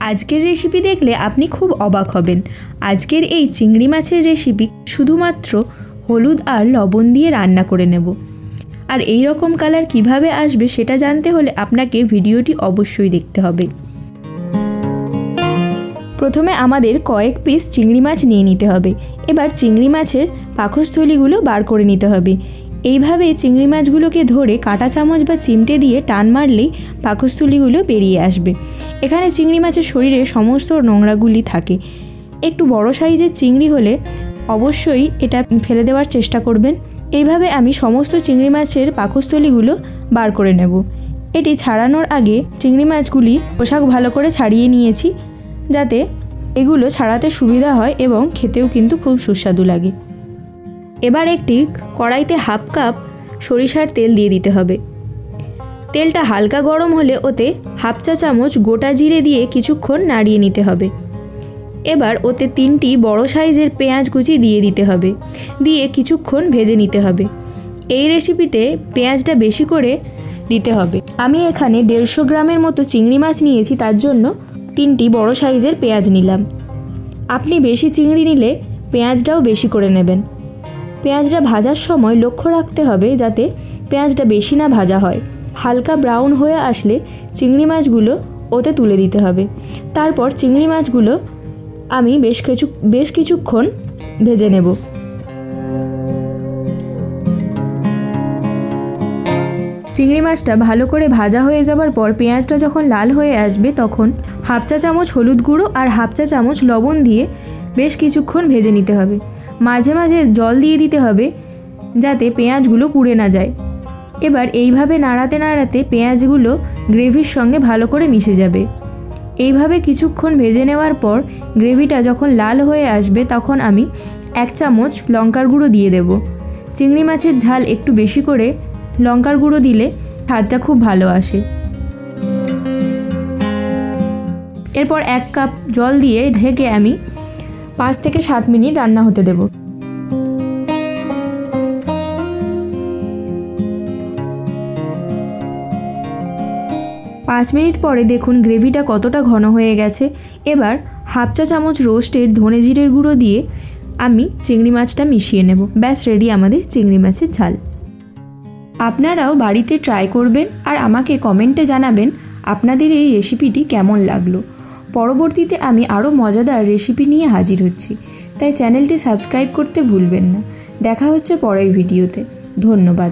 আজকের রেসিপি দেখলে আপনি খুব অবাক হবেন। আজকের এই চিংড়ি মাছের রেসিপি শুধুমাত্র হলুদ আর লবণ দিয়ে রান্না করে নেব। আর এই রকম কালার কিভাবে আসবে সেটা জানতে হলে আপনাকে ভিডিওটি অবশ্যই দেখতে হবে। প্রথমে আমাদের কয়েক পিস চিংড়ি মাছ নিয়ে নিতে হবে। এবার চিংড়ি মাছের পাকস্থলীগুলো বার করে নিতে হবে। এইভাবে চিংড়ি মাছগুলোকে ধরে কাঁটা চামচ বা চিমটে দিয়ে টান মারলেই পাকস্থলীগুলো বেরিয়ে আসবে। এখানে চিংড়ি মাছের শরীরে সমস্ত নোংরাগুলি থাকে। একটু বড় সাইজের চিংড়ি হলে অবশ্যই এটা ফেলে দেওয়ার চেষ্টা করবেন। এইভাবে আমি সমস্ত চিংড়ি মাছের পাকস্থলীগুলো বার করে নেব। এটি ছাড়ানোর আগে চিংড়ি মাছগুলি পোশাক ভালো করে ছাড়িয়ে নিয়েছি, যাতে এগুলো ছাড়াতে সুবিধা হয় এবং খেতেও কিন্তু খুব সুস্বাদু লাগে। এবার একটি কড়াইতে হাফ কাপ সরিষার তেল দিয়ে দিতে হবে। তেলটা হালকা গরম হলে ওতে হাফ চা চামচ গোটা জিরে দিয়ে কিছুক্ষণ নাড়িয়ে নিতে হবে। এবার ওতে 3টি বড় সাইজের পেঁয়াজ কুচি দিয়ে দিতে হবে, দিয়ে কিছুক্ষণ ভেজে নিতে হবে। এই রেসিপিতে পেঁয়াজটা বেশি করে দিতে হবে। আমি এখানে 150 গ্রামের মতো চিংড়ি মাছ নিয়েছি, তার জন্য 3টি বড় সাইজের পেঁয়াজ নিলাম। আপনি বেশি চিংড়ি নিলে পেঁয়াজটাও বেশি করে নেবেন। পেঁয়াজটা ভাজার সময় লক্ষ্য রাখতে হবে যাতে পেঁয়াজটা বেশি না ভাজা হয়। হালকা ব্রাউন হয়ে আসলে চিংড়ি মাছগুলো ওতে তুলে দিতে হবে। তারপর চিংড়ি মাছগুলো আমি বেশ কিছুক্ষণ ভেজে নেব। চিংড়ি মাছটা ভালো করে ভাজা হয়ে যাওয়ার পর পেঁয়াজটা যখন লাল হয়ে আসবে তখন হাফ চা চামচ হলুদ গুঁড়ো আর হাফ চা চামচ লবণ দিয়ে বেশ কিছুক্ষণ ভেজে নিতে হবে। মাঝে মাঝে জল দিয়ে দিতে হবে যাতে পেঁয়াজগুলো পুড়ে না যায়। এবার এইভাবে নাড়াতে নাড়াতে পেঁয়াজগুলো গ্রেভির সঙ্গে ভালো করে মিশে যাবে। এইভাবে কিছুক্ষণ ভেজে নেওয়ার পর গ্রেভিটা যখন লাল হয়ে আসবে তখন আমি 1 চামচ লঙ্কার গুঁড়ো দিয়ে দেব। চিংড়ি মাছের ঝাল একটু বেশি করে লঙ্কার গুঁড়ো দিলে স্বাদটা খুব ভালো আসে। এরপর 1 কাপ জল দিয়ে ঢেকে আমি 5 থেকে 7 মিনিট রান্না হতে দেব। 5 মিনিট পরে দেখুন গ্রেভিটা কতটা ঘন হয়ে গেছে। এবার হাফ চা চামচ রোস্টেড ধনে জিরের গুঁড়ো দিয়ে আমি চিংড়ি মাছটা মিশিয়ে নেব। ব্যাস রেডি আমাদের চিংড়ি মাছের ঝাল। আপনারাও বাড়িতে ট্রাই করবেন আর আমাকে কমেন্টে জানাবেন আপনাদের এই রেসিপিটি কেমন লাগলো। পরবর্তীতে আমি আরও মজাদার রেসিপি নিয়ে হাজির হচ্ছি, তাই চ্যানেলটি সাবস্ক্রাইব করতে ভুলবেন না। দেখা হচ্ছে পরের ভিডিওতে। ধন্যবাদ।